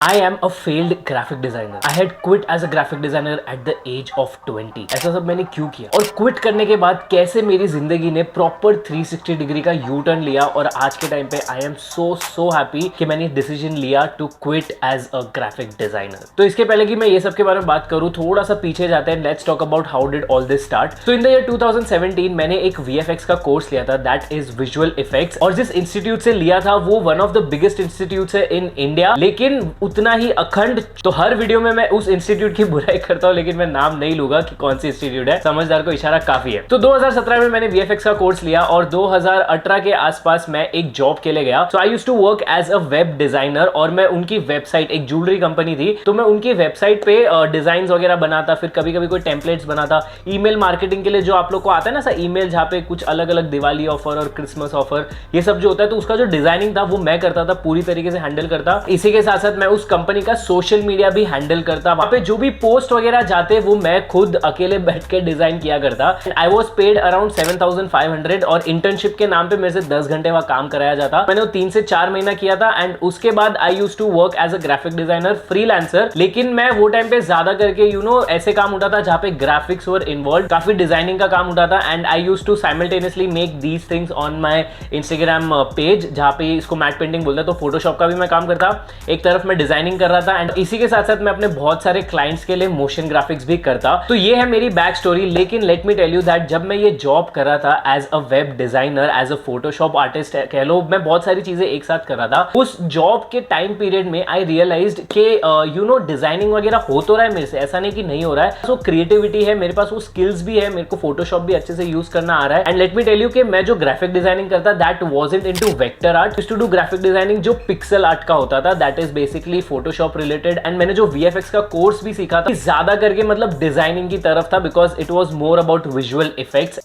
I am a failed graphic designer. I had quit as a graphic designer at the age of 20. ऐसा सब मैंने क्यों किया और क्विट करने के बाद कैसे मेरी जिंदगी ने प्रॉपर 360 डिग्री का यू टर्न लिया और आज के टाइम पे आई एम सो हैप्पी कि मैंने डिसीजन लिया to quit as a graphic designer. तो इसके पहले कि मैं ये सब के बारे में बात करूं, थोड़ा सा पीछे जाते हैं। Let's talk about how did all this start. तो इन द ईयर 2017 मैंने एक VFX का कोर्स लिया था, दैट इज विजुअल इफेक्ट्स, और जिस इंस्टीट्यूट से लिया था वो one of the biggest institute है इन इंडिया, लेकिन उतना ही अखंड। तो हर वीडियो में मैं उस इंस्टीट्यूट की बुराई करता हूं, लेकिन मैं नाम नहीं लूंगा कि कौन सी इंस्टीट्यूट है, समझदार को इशारा काफी है। तो 2017 में मैंने VFX का कोर्स लिया और 2018 के आसपास मैं एक जॉब के लिए गया। So I used to work as a web designer और मैं उनकी वेबसाइट, एक ज्वेलरी कंपनी थी, तो मैं उनकी वेबसाइट पे डिजाइन वगैरह बनाता, फिर कभी कभी कोई टेम्पलेट्स बनाता। ईमेल मार्केटिंग के लिए जो आप लोग को आता है ना सा ईमेल, जहाँ पे कुछ अलग अलग दिवाली ऑफर और क्रिसमस ऑफर ये सब जो होता है, तो उसका जो डिजाइनिंग था वो मैं करता था, पूरी तरीके से हैंडल करता। इसी के साथ साथ मैं उस कंपनी का सोशल मीडिया भी हैंडल करता। वहां पे जो भी पोस्ट वगैरह जाते वो मैं खुद अकेले बैठ के डिजाइन किया करता। आई वॉज पेड अराउंड 7,500 और इंटर्नशिप के नाम पे मेरे से 10 घंटे वहां काम कराया जाता। मैंने वो 3 से 4 महीना किया था एंड उसके बाद I used to work as a graphic designer freelancer. लेकिन मैं वो टाइम पे ज्यादा करके ऐसे काम उठा था जहां पे ग्राफिक्स वर इन्वॉल्व, काफी डिजाइनिंग का काम उठा था। And I used to simultaneously make these things on my Instagram page, जहां पे इसको मैट पेंटिंग बोलते हैं। तो फोटोशॉप का भी मैं काम करता, एक तरफ मैं डिजाइनिंग कर रहा था एंड इसी के साथ साथ मैं अपने बहुत सारे क्लाइंट्स के लिए मोशन ग्राफिक्स भी करता। तो ये है मेरी बैक स्टोरी। लेकिन let me tell you that जब मैं ये जॉब कर रहा था as a web designer, as a Photoshop artist कह लो, मैं बहुत सारी चीजें एक साथ कर रहा था। उस जॉब के टाइम पीरियड में आई रियलाइज्ड कि डिजाइनिंग वगैरह हो तो रहा है मेरे से, ऐसा नहीं कि नहीं हो रहा है। सो क्रिएटिविटी है मेरे पास, वो स्किल्स भी है, मेरे को फोटोशॉप भी अच्छे से यूज करना आ रहा है। And let me tell you कि मैं जो ग्राफिक डिजाइनिंग करता that wasn't into vector art, used to do graphic designing जो पिक्सल आर्ट का होता था, that is basically Photoshop related. And मैंने जो VFX का कोर्स भी सीखा था ज्यादा करके मतलब डिजाइनिंग की तरफ था, because it was more about visual effects.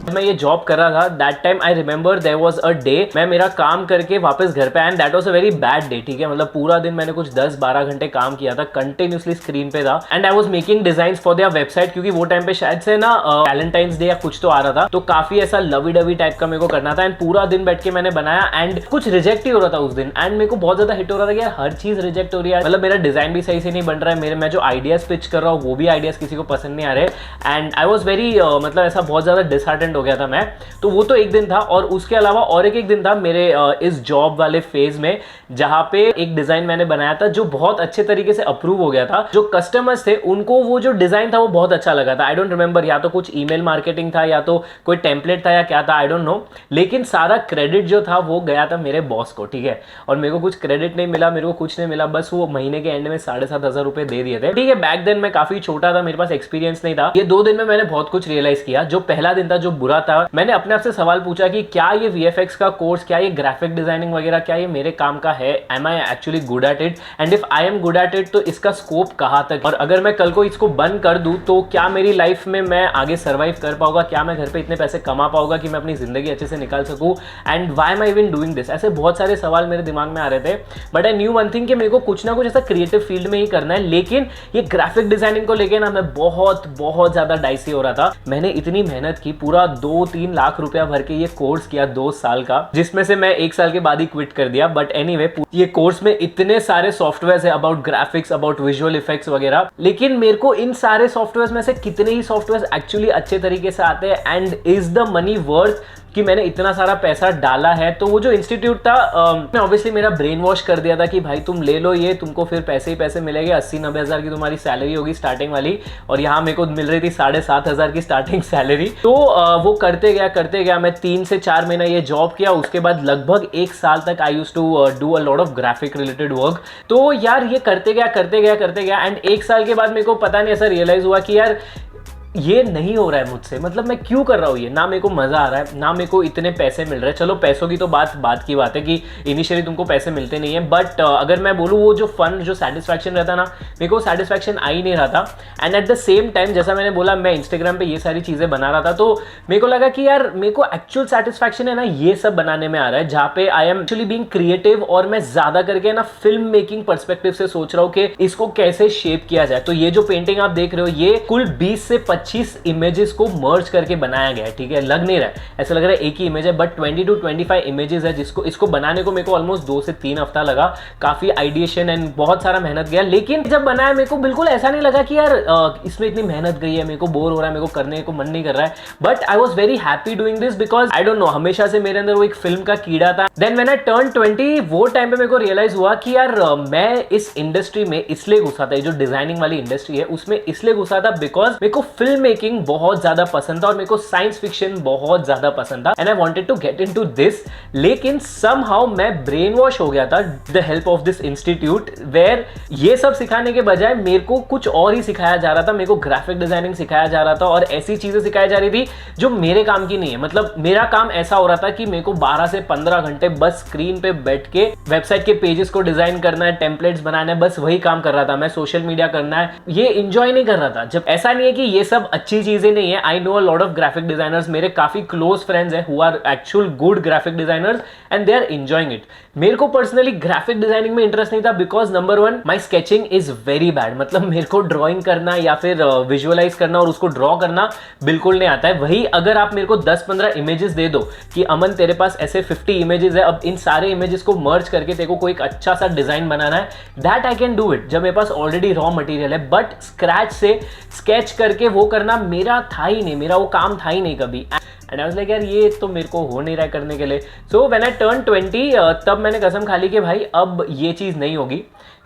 मैं ये जॉब कर रहा था that time I remember there was a day, मैं मेरा काम करके वापस घर पे आया and that was a very bad day. ठीक है, मतलब पूरा दिन मैंने कुछ 10-12 घंटे काम किया था, कंटिन्यूसली स्क्रीन पे था and I was making designs for their website, क्योंकि वो टाइम पे शायद से ना वैलेंटाइंस डे या कुछ तो आ रहा था, तो काफी ऐसा लवी डवी टाइप का मेरे को करना था। एंड पूरा दिन बैठ के मैंने बनाया एंड कुछ रिजेक्ट ही हो रहा था उस दिन एंड मेरे को बहुत ज्यादा हिट हो रहा था कि यार हर चीज रिजेक्ट हो रही है, मतलब मेरा डिजाइन भी सही से नहीं बन रहा है, मैं जो आइडियाज पिच कर रहा हूँ वो भी आइडियाज किसी को पसंद नहीं आ रहे। एंड आई वाज वेरी मतलब ऐसा बहुत ज्यादा डिसहार्टेंड हो गया था मैं। तो वो तो एक दिन था और उसके अलावा और एक दिन था मेरे इस जॉब वाले फेज में, जहां पे एक डिजाइन मैंने बनाया था जो बहुत अच्छे तरीके से अप्रूव हो गया था। जो कस्टमर्स थे उनको वो जो डिजाइन था वो बहुत अच्छा लगा था। आई डोंट रिमेंबर, या तो कुछ ईमेल मार्केटिंग था या तो कोई टेम्पलेट था या क्या था, आई डोंट नो। लेकिन सारा क्रेडिट जो था वो गया था मेरे बॉस को, ठीक है, और मेरे को कुछ क्रेडिट नहीं मिला, मेरे को कुछ नहीं मिला, बस वो महीने के एंड में 7,500 रुपए दे दिए थे। ठीक है, बैक देन मैं काफी छोटा था, मेरे पास एक्सपीरियंस नहीं था। ये 2 दिन में मैंने बहुत कुछ रियलाइज किया। जो पहला दिन था जो बुरा था, मैंने अपने आप से सवाल पूछा कि क्या ये VFX का कोर्स, क्या ये ग्राफिक डिजाइनिंग वगैरह, क्या ये मेरे काम का है? Am I actually good at it? And if I am good at it तो इसका स्कोप कहाँ तक, और अगर मैं कल को इसको बंद कर दूं तो क्या मेरी लाइफ में मैं आगे सर्वाइव कर पाऊंगा? क्या मैं घर पे इतने पैसे कमा पाऊंगा कि मैं अपनी जिंदगी अच्छे से निकाल सकूं? And why am I even doing this? ऐसे बहुत सारे सवाल मेरे दिमाग में आ रहे थे। But I knew one thing कि मेरे को कुछ ना कुछ ऐसा क्रिएटिव फील्ड में ही करना है। लेकिन ये ग्राफिक डिजाइनिंग को लेकर ना मैं बहुत ज्यादा डाइसी हो रहा था। मैंने इतनी मेहनत की, पूरा 2-3 लाख रुपया भर के ये कोर्स किया 2 साल का, जिसमें से मैं 1 साल के बाद ही क्विट कर दिया। बट एनीवे, ये कोर्स में इतने सारे सॉफ्टवेयर है about graphics, about visual effects वगैरह, लेकिन मेरे को इन सारे सॉफ्टवेयर में से कितने ही सॉफ्टवेयर एक्चुअली अच्छे तरीके से आते हैं and is the money worth कि मैंने इतना सारा पैसा डाला है। तो वो जो इंस्टीट्यूट था, मैं ऑब्वियसली मेरा ब्रेन वॉश कर दिया था कि भाई तुम ले लो ये, तुमको फिर पैसे ही पैसे मिलेंगे, 80-90 हज़ार की तुम्हारी सैलरी होगी स्टार्टिंग वाली, और यहाँ मेरे को मिल रही थी 7,500 की स्टार्टिंग सैलरी। तो वो करते गया मैं 3 से 4 महीना ये जॉब किया। उसके बाद लगभग 1 साल तक I used to do a lot of graphic related work. तो यार ये करते गया एंड 1 साल के बाद मेरे को पता नहीं ऐसा रियलाइज हुआ कि यार ये नहीं हो रहा है मुझसे, मतलब मैं क्यों कर रहा हूँ ये, ना मेरे को मजा आ रहा है, ना मेरे को इतने पैसे मिल रहे हैं। चलो पैसों की तो बात की बात है कि इनिशियली तुमको पैसे मिलते नहीं है, बट अगर मैं बोलूँ वो जो फन, जो सेटिस्फैक्शन रहता ना, मेरे को सेटिस्फैक्शन आ ही नहीं रहा था। And at the same time, जैसा मैंने बोला, मैं इंस्टाग्राम पे ये सारी चीजें बना रहा था, तो मेरे को लगा कि यार मेरे को एक्चुअल सेटिस्फैक्शन है ना ये सब बनाने में आ रहा है, जहाँ पे I am actually being creative, और मैं ज्यादा करके ना फिल्म मेकिंग पर्सपेक्टिव से सोच रहा हूँ कि इसको कैसे शेप किया जाए। तो ये जो पेंटिंग आप देख रहे हो, ये कुल 20 से 25 इमेजेस को मर्ज करके बनाया गया है, ठीक है। लग नहीं रहा है, ऐसा लग रहा है एक ही इमेज है, बट 20 to 25 इमेजेस है, जिसको इसको बनाने को मेरे को ऑलमोस्ट 2 से 3 हफ्ता लगा। काफी आइडिएशन एंड बहुत सारा मेहनत गया, लेकिन जब बनाया मेरे को बिल्कुल ऐसा नहीं लगा कि यार इसमें इतनी मेहनत गई है, मेरे को बोर हो रहा है, मेरे को करने को मन नहीं कर रहा है। But I was very happy doing this because I don't know, हमेशा से मेरे अंदर वो एक फिल्म का कीड़ा था। देन व्हेन आई टर्न 20, वो टाइम पे मेरे को रियलाइज हुआ कि यार मैं इस इंडस्ट्री में इसलिए घुसा था, जो डिजाइनिंग वाली इंडस्ट्री है उसमें इसलिए घुसा था बिकॉज मेरे को फिल्म मेकिंग बहुत ज्यादा पसंद था और मेरे को साइंस फिक्शन बहुत ज्यादा पसंद था, and I wanted to get into this. लेकिन समहाउ मैं ब्रेन वॉश हो गया था the help of this institute, where ये सब सिखाने के बजाय मेरे को कुछ और ही सिखाया जा रहा था। मेरे को ग्राफिक डिजाइनिंग सिखाया जा रहा था और ऐसी चीजें सिखाई जा रही थी जो मेरे काम की नहीं है। मतलब मेरा काम ऐसा हो रहा था कि मेरे को 12 से 15 घंटे बस स्क्रीन पे बैठ के वेबसाइट के पेजेस को डिजाइन करना है, टेम्पलेट्स बनाना है, बस वही काम कर रहा था मैं। सोशल मीडिया करना है, ये इंजॉय नहीं कर रहा था। जब ऐसा नहीं है कि ये सब अच्छी चीजें नहीं है, I know a lot of graphic designers, मेरे काफी क्लोज फ्रेंड्स हैं who are actual good graphic designers and they are enjoying it. मेरे को पर्सनली ग्राफिक डिजाइनिंग में इंटरेस्ट नहीं था because number 1 my sketching is very bad. मतलब मेरे को ड्रॉइंग करना या फिर विजुअलाइज करना और उसको ड्रॉ करना बिल्कुल नहीं आता है। वही अगर आप मेरे को 10-15 इमेजेस दे दो कि अमन तेरे पास ऐसे 50 इमेजेस है, अब इन सारे इमेजेस को मर्ज करके तेरे को कोई एक अच्छा सा डिजाइन बनाना है, that I can do it जब मेरे पास ऑलरेडी रॉ मटेरियल है। बट स्क्रैच से स्केच करके वो करना मेरा था ही नहीं, मेरा वो काम था ही नहीं कभी। एंड आई वाज लाइक यार ये तो मेरे को हो नहीं रहा है करने के लिए। सो व्हेन आई टर्न 20 तब मैंने कसम खा ली कि भाई अब ये चीज़ नहीं होगी,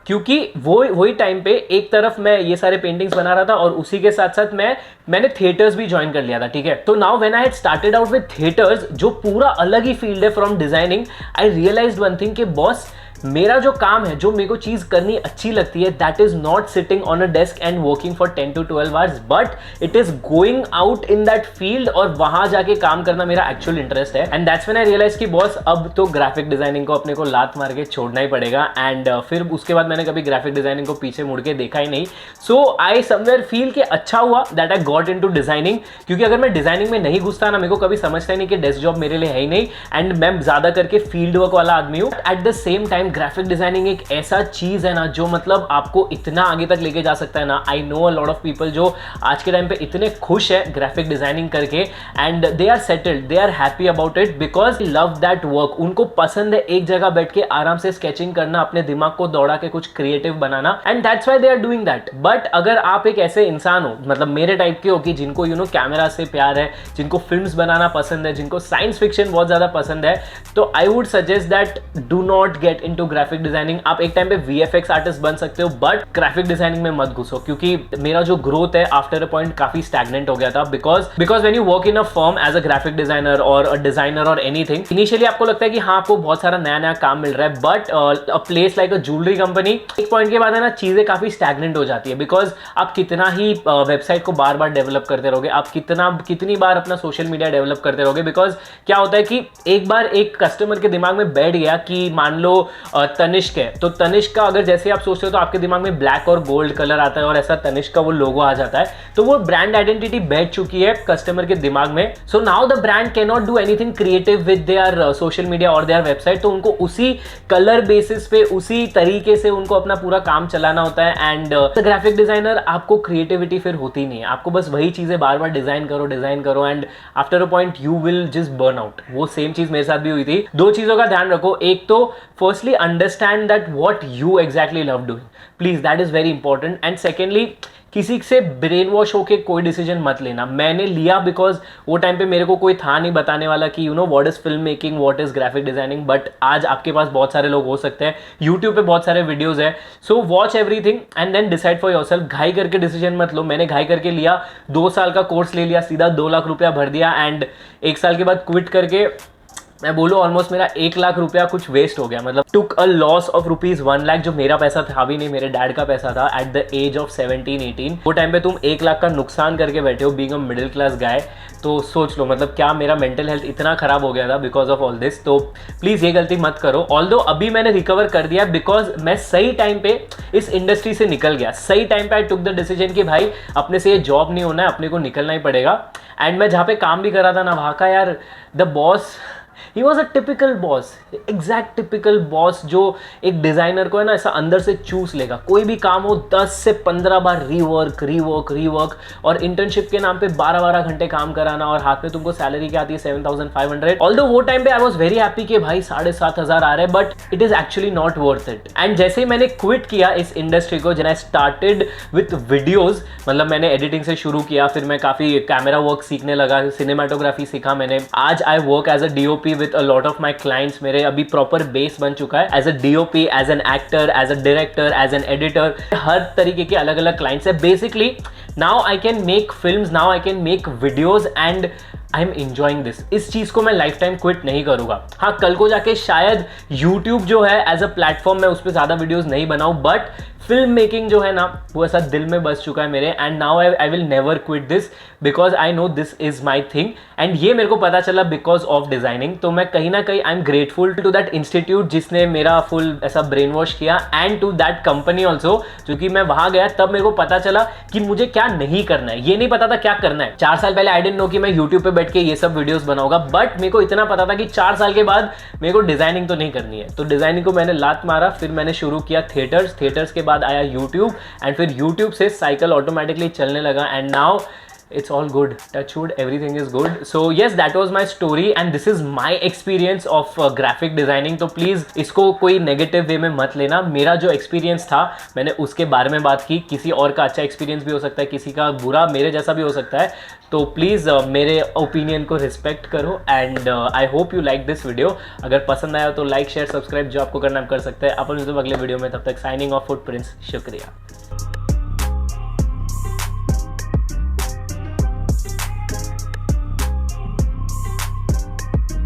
क्योंकि वही टाइम पे एक तरफ मैं ये सारे पेंटिंग्स बना रहा था और उसी के साथ साथ मैंने थिएटर्स भी ज्वाइन कर लिया था, ठीक है। तो now when I had started out with theaters, जो पूरा अलग ही फील्ड है from designing, I realized one thing कि बॉस मेरा जो काम है, जो मेरे को चीज करनी अच्छी लगती है, that is not sitting on a desk and working for 10 to 12 hours, but it is going out in that field और वहां जाके काम करना मेरा एक्चुअल इंटरेस्ट है। And that's when I realize कि बॉस अब तो ग्राफिक डिजाइनिंग को अपने को लात मार के छोड़ना ही पड़ेगा। एंड फिर उसके बाद मैंने कभी ग्राफिक डिजाइनिंग को पीछे मुड़ के देखा ही नहीं। सो आई समवेयर फील कि अच्छा हुआ that I got into designing, क्योंकि अगर मैं डिजाइनिंग में नहीं घुसता ना, मेरे को कभी समझता ही नहीं कि डेस्क जॉब मेरे लिए है ही नहीं, एंड मैं ज्यादा करके फील्ड वर्क वाला आदमी हूँ। At the same time graphic designing एक ऐसा चीज है ना जो मतलब आपको इतना आगे तक लेके जा सकता है ना। I know a lot of people जो आज के टाइम पे इतने खुश है ग्राफिक डिजाइनिंग करके, and they are settled, they are happy about it because love that work. उनको पसंद है एक जगह बैठ के आराम से स्केचिंग करना, अपने दिमाग को दौड़ा के कुछ क्रिएटिव बनाना, and that's why they are doing that. But अगर आप एक ऐसे इंसान हो, मतलब मेरे टाइप के हो, कि जिनको यू नो कैमरा से प्यार है, जिनको फिल्म्स बनाना पसंद है, जिनको साइंस फिक्शन बहुत ज्यादा पसंद है, तो I would suggest that do not get into graphic designing. आप एक टाइम पे VFX आर्टिस्ट बन सकते हो, बट ग्राफिक डिजाइनिंग में मत घुसो, क्योंकि मेरा जो ग्रोथ है आफ्टर अ पॉइंट काफी स्टैग्नेंट हो गया था। Because when you work in a firm as a graphic designer और अ डिजाइनर और एनीथिंग, इनिशियली आपको लगता है कि हाँ आपको बहुत सारा नया नया काम मिल रहा है, but a place like a jewellery company, एक पॉइंट के बाद है ना चीजें काफी स्टैग्नेंट हो जाती है। बिकॉज आप कितना ही वेबसाइट को बार बार डेवलप करते रहोगे, आप कितनी बार अपना सोशल मीडिया डेवलप करते रहोगे। बिकॉज क्या होता है कि एक बार एक कस्टमर के दिमाग में बैठ गया कि मान लो तनिष्क है, तो तनिष्क का अगर जैसे आप सोचते हो तो आपके दिमाग में ब्लैक और गोल्ड कलर आता है और ऐसा तनिष्क का वो लोगो आ जाता है, तो वो ब्रांड आइडेंटिटी बैठ चुकी है कस्टमर के दिमाग में। So now the brand can not do anything creative with their social media और देयर वेबसाइट, तो उनको उसी कलर बेसिस पे उसी तरीके से उनको अपना पूरा काम चलाना होता है। एंड द ग्राफिक डिजाइनर, आपको क्रिएटिविटी फिर होती नहीं है, आपको बस वही चीजें बार बार डिजाइन करो and after a point you will just burn out. वो सेम चीज मेरे साथ भी हुई थी। दो चीजों का ध्यान रखो, एक तो firstly understand that what you exactly love doing, please that is very important. And secondly, किसी से ब्रेन वॉश होके कोई डिसीजन मत लेना। मैंने लिया बिकॉज वो टाइम पे मेरे को कोई था नहीं बताने वाला कि you know what is film making, what is graphic designing, but आज आपके पास बहुत सारे लोग हो सकते हैं, यूट्यूब पे बहुत सारे वीडियोस है। So watch everything and then decide for yourself. घाई करके डिसीजन मत लो। मैंने घाई करके लिया, 2 साल का कोर्स ले लिया, सीधा 2 लाख रुपया भर दिया, एंड 1 साल के बाद क्विट करके मैं बोलूँ ऑलमोस्ट मेरा 1 लाख रुपया कुछ वेस्ट हो गया। मतलब टुक अ लॉस ऑफ ₹1 लाख, जो मेरा पैसा था भी नहीं, मेरे डैड का पैसा था एट द एज ऑफ 17-18। वो टाइम पे तुम 1 लाख का नुकसान करके बैठे हो being a middle class guy, तो सोच लो मतलब क्या मेरा मेंटल हेल्थ इतना खराब हो गया था बिकॉज ऑफ ऑल दिस। तो प्लीज ये गलती मत करो। ऑल्दो अभी मैंने रिकवर कर दिया बिकॉज मैं सही टाइम पे इस इंडस्ट्री से निकल गया। सही टाइम पे आई टुक द डिसीजन कि भाई अपने से ये जॉब नहीं होना है, अपने को निकलना ही पड़ेगा। एंड मैं जहाँ पे काम भी कर रहा था ना, वहाँ का यार the boss he was a typical boss, exact typical boss जो एक डिजाइनर को है ना ऐसा अंदर से चूस लेगा। कोई भी काम हो 10 से 15 बार रीवर्क और इंटर्नशिप के नाम पे 12-12 घंटे काम कराना और हाथ में तुमको सैलरी क्या आती है 7,500। ऑल्दो वो टाइम पे आई वॉज वेरी हैप्पी कि भाई 7,500 आ रहे हैं, but it is actually not worth it. And जैसे ही मैंने क्विट किया इस इंडस्ट्री को, जब आई स्टार्टेड विथ वीडियोज, मतलब मैंने एडिटिंग से शुरू किया, फिर मैं काफी कैमरा वर्क सीखने लगा, सिनेमाटोग्राफी सीखा मैंने। आज I work as a DOP with a lot of my clients. मेरे अभी प्रॉपर बेस बन चुका है as a DOP, as an actor, as a director, as an editor. हर तरीके के अलग अलग क्लाइंट्स है। Basically now I can make films, now I can make videos and I am enjoying this. इस चीज को मैं लाइफ टाइम क्विट नहीं करूंगा। हाँ, कल को जाके शायद यूट्यूब जो है एज अ प्लेटफॉर्म मैं उस पर ज्यादा वीडियोज नहीं बनाऊं, बट फिल्म मेकिंग जो है ना वो ऐसा दिल में बस चुका है मेरे। And now I will never quit this because I know this is my thing. And ये मेरे को पता चला बिकॉज ऑफ डिजाइनिंग। तो मैं कहीं ना कहीं I am grateful to that institute जिसने मेरा फुल ऐसा ब्रेन वॉश किया, and to that company also, क्योंकि मैं वहां गया तब मेरे को पता चला कि मुझे क्या नहीं करना है। ये नहीं पता था क्या करना है। 4 साल पहले आई डिडंट नो कि मैं यूट्यूब पे बैठ के ये सब वीडियोस बनाऊंगा, बट मेरे को इतना पता था कि 4 साल के बाद मेरे को डिजाइनिंग तो नहीं करनी है। तो डिजाइनिंग को मैंने लात मारा, फिर मैंने शुरू किया थिएटर्स के बाद आया यूट्यूब, एंड फिर यूट्यूब से साइकिल ऑटोमेटिकली चलने लगा। And now it's all good, touch wood, everything is good. So yes, that was my story and this is my experience of graphic designing. तो प्लीज इसको कोई नेगेटिव वे में मत लेना। मेरा जो एक्सपीरियंस था मैंने उसके बारे में बात की। किसी और का अच्छा एक्सपीरियंस भी हो सकता है, किसी का बुरा, मेरे जैसा भी हो सकता है। तो प्लीज़ मेरे ओपिनियन को रिस्पेक्ट करो। And I hope you like this video. अगर पसंद आया तो लाइक शेयर सब्सक्राइब जो आपको करना आप कर सकते हैं। अपन मिलते हैं अगले वीडियो में, तब तक साइनिंग ऑफ फुटप्रिंट्स। शुक्रिया।